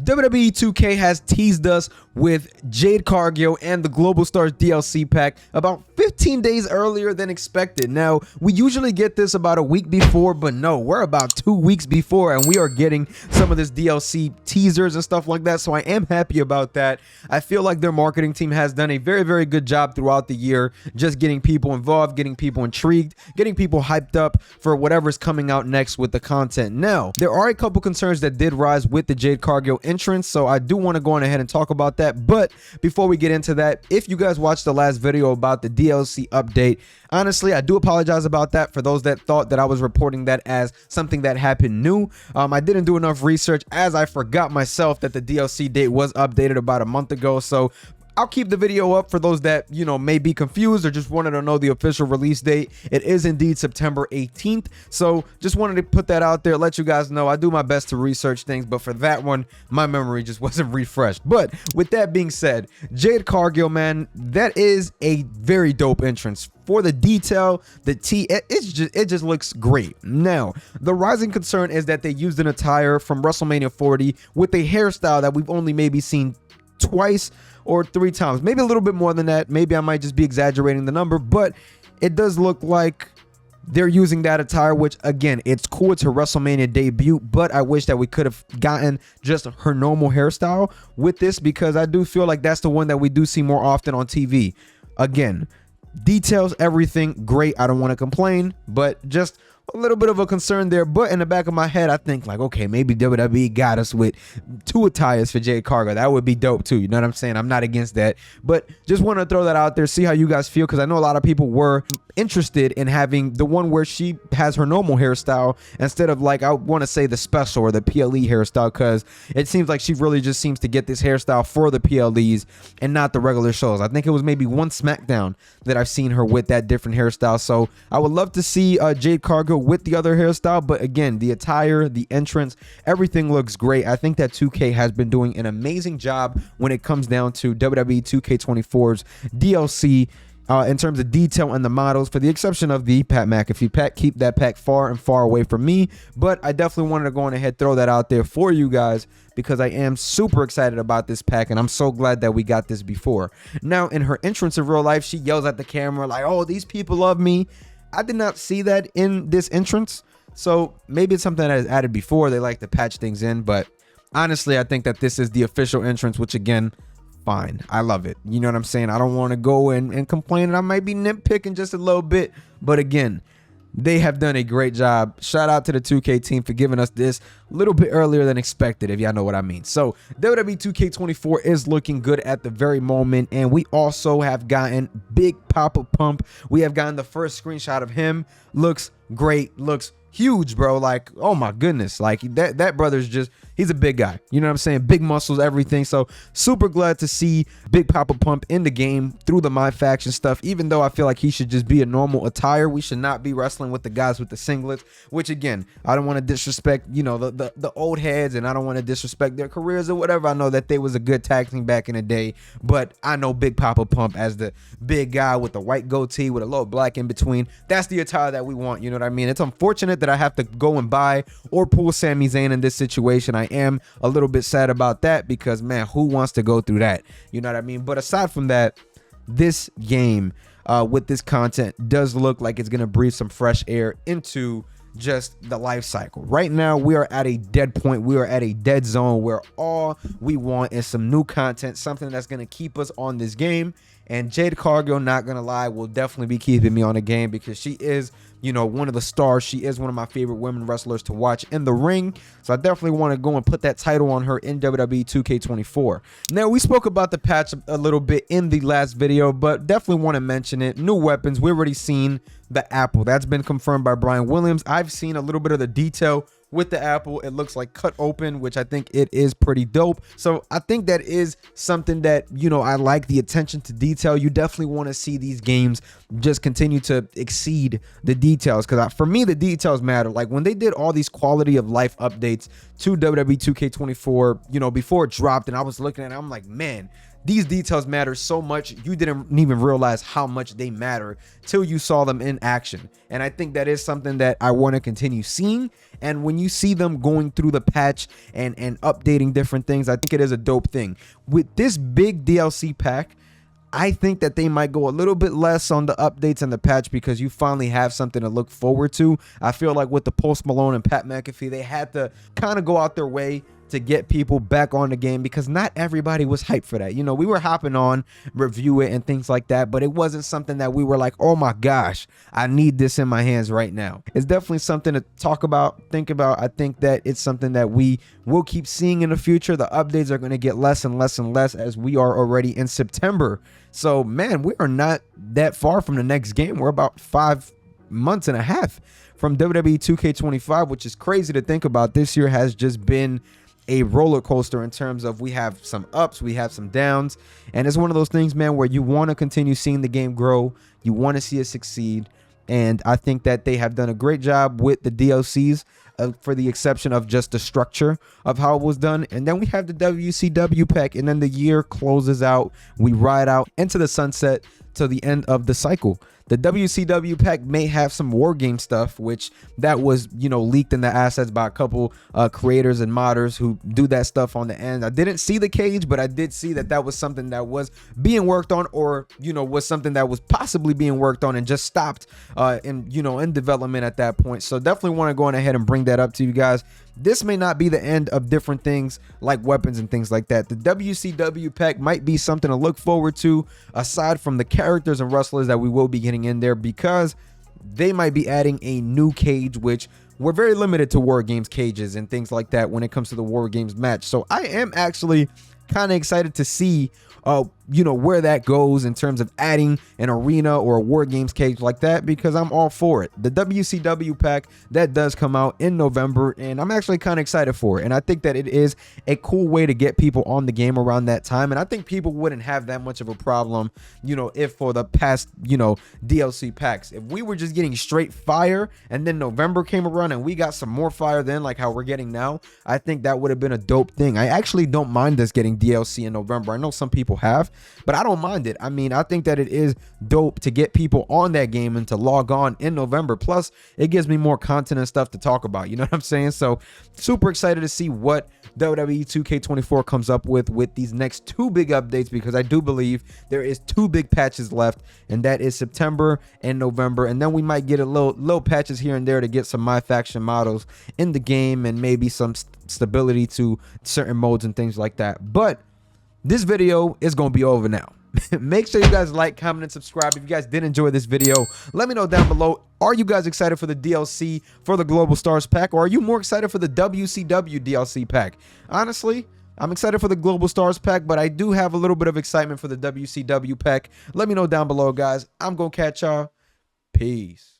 WWE 2K has teased us with Jade Cargo and the Global Stars DLC pack about 15 days earlier than expected. Now, we usually get this about a week before, but no, we're about 2 weeks before and we are getting some of this DLC teasers and stuff like that. So I am happy about that. I feel like their marketing team has done a very, very good job throughout the year, just getting people involved, getting people intrigued, getting people hyped up for whatever's coming out next with the content. Now, there are a couple concerns that did rise with the Jade Cargo entrance, so I do want to go on ahead and talk about that. But before we get into that, if you guys watched the last video about the DLC update, honestly, I do apologize about that for those that thought that I was reporting that as something that happened new. I didn't do enough research, as I forgot myself that the DLC date was updated about a month ago. So I'll keep the video up for those that, you know, may be confused or just wanted to know the official release date. It is indeed September 18th. So just wanted to put that out there, let you guys know I do my best to research things, but for that one, my memory just wasn't refreshed. But with that being said, Jade Cargo, man, that is a very dope entrance. For the detail, the it just looks great. Now, the rising concern is that they used an attire from WrestleMania 40 with a hairstyle that we've only maybe seen twice or 3 times, maybe a little bit more than that. Maybe I might just be exaggerating the number, but it does look like they're using that attire, which again, it's cool. It's her WrestleMania debut, but I wish that we could have gotten just her normal hairstyle with this, because I do feel like that's the one that we do see more often on TV. Again, details, everything great. I don't want to complain, but just a little bit of a concern there. But in the back of my head, I think like, okay, maybe WWE got us with 2 attires for Jade Cargo. That would be dope too. You know what I'm saying? I'm not against that, but just want to throw that out there, see how you guys feel, because I know a lot of people were interested in having the one where she has her normal hairstyle instead of, like, I want to say the special or the PLE hairstyle, because it seems like she really just seems to get this hairstyle for the PLEs and not the regular shows. I think it was maybe one SmackDown that I've seen her with that different hairstyle. So I would love to see Jade Cargo with the other hairstyle, but again, the attire, the entrance, everything looks great. I think that 2K has been doing an amazing job when it comes down to WWE 2K24's DLC in terms of detail and the models, for the exception of the Pat McAfee pack. Keep that pack far and far away from me, but I definitely wanted to go on ahead, throw that out there for you guys, because I am super excited about this pack and I'm so glad that we got this before. Now, in her entrance in real life, she yells at the camera like, oh, these people love me. I did not see that in this entrance, so maybe it's something that is added before. They like to patch things in, but honestly, I think that this is the official entrance, which again, fine. I love it. You know what I'm saying? I don't want to go and complain, and I might be nitpicking just a little bit, but again, they have done a great job. Shout out to the 2K team for giving us this a little bit earlier than expected, if y'all know what I mean. So WWE 2K24 is looking good at the very moment, and we also have gotten Big Papa Pump. We have gotten the first screenshot of him. Looks great. Looks huge, bro. Like, oh my goodness, like that brother's just, he's a big guy, you know what I'm saying? Big muscles, everything. So super glad to see Big Papa Pump in the game through the My Faction stuff, even though I feel like he should just be a normal attire. We should not be wrestling with the guys with the singlets, which again, I don't want to disrespect, you know, the old heads, and I don't want to disrespect their careers or whatever. I know that they was a good tag team back in the day, but I know Big Papa Pump as the big guy with the white goatee with a little black in between. That's the attire that we want, you know what I mean? It's unfortunate that I have to go and buy or pull Sami Zayn in this situation. I am a little bit sad about that, because man, who wants to go through that? You know what I mean? But aside from that, this game with this content does look like it's gonna breathe some fresh air into just the life cycle. Right now, we are at a dead point. We are at a dead zone where all we want is some new content, something that's gonna keep us on this game. And Jade Cargo, not gonna lie, will definitely be keeping me on the game, because she is, you know, one of the stars. She is one of my favorite women wrestlers to watch in the ring. So I definitely want to go and put that title on her in WWE 2K24. Now, we spoke about the patch a little bit in the last video, but definitely want to mention it. New weapons. We've already seen the apple. That's been confirmed by Brian Williams. I've seen a little bit of the detail with the apple. It looks like cut open, which I think it is pretty dope. So I think that is something that, you know, I like the attention to detail. You definitely want to see these games just continue to exceed the details, because for me, the details matter. Like when they did all these quality of life updates to WWE 2K24, you know, before it dropped, and I was looking at it, I'm like, man, these details matter so much you didn't even realize how much they matter till you saw them in action. And I think that is something that I want to continue seeing. And when you see them going through the patch and updating different things, I think it is a dope thing. With this big DLC pack, I think that they might go a little bit less on the updates and the patch because you finally have something to look forward to. I feel like with the Post Malone and Pat McAfee, they had to kind of go out their way to get people back on the game because not everybody was hyped for that. You know, we were hopping on, review it and things like that, but it wasn't something that we were like, oh my gosh, I need this in my hands right now. It's definitely something to talk about, think about. I think that it's something that we will keep seeing in the future. The updates are going to get less and less and less as we are already in September. So man, we are not that far from the next game. We're about 5 months and a half from WWE 2K25, which is crazy to think about. This year has just been a roller coaster in terms of we have some ups, we have some downs, and it's one of those things, man, where you want to continue seeing the game grow, you want to see it succeed. And I think that they have done a great job with the DLCs, for the exception of just the structure of how it was done. And then we have the WCW pack, and then the year closes out, we ride out into the sunset to the end of the cycle. The WCW pack may have some war game stuff, which that was, you know, leaked in the assets by a couple creators and modders who do that stuff on the end. I didn't see the cage, but I did see that that was something that was being worked on, or, you know, was something that was possibly being worked on and just stopped in development at that point. So definitely want to go on ahead and bring that up to you guys. This may not be the end of different things like weapons and things like that. The WCW pack might be something to look forward to aside from the characters and wrestlers that we will be getting in there, because they might be adding a new cage, which we're very limited to War Games cages and things like that when it comes to the War Games match. So I am actually kind of excited to see where that goes in terms of adding an arena or a War Games cage like that, because I'm all for it. The WCW pack that does come out in November, and I'm actually kind of excited for it. And I think that it is a cool way to get people on the game around that time. And I think people wouldn't have that much of a problem, if for the past, DLC packs, if we were just getting straight fire and then November came around and we got some more fire then, like how we're getting now, I think that would have been a dope thing. I actually don't mind us getting DLC in November. I know some people have, but I don't mind it. I mean, I think that it is dope to get people on that game and to log on in November. Plus, it gives me more content and stuff to talk about. You know what I'm saying? So super excited to see what WWE 2K24 comes up with these next 2 big updates, because I do believe there is 2 big patches left, and that is September and November. And then we might get a little patches here and there to get some My Faction models in the game and maybe some stability to certain modes and things like that. But this video is going to be over now. Make sure you guys like, comment, and subscribe. If you guys did enjoy this video, let me know down below. Are you guys excited for the DLC for the Global Stars pack, or are you more excited for the WCW DLC pack? Honestly, I'm excited for the Global Stars pack, but I do have a little bit of excitement for the WCW pack. Let me know down below, guys. I'm going to catch y'all. Peace.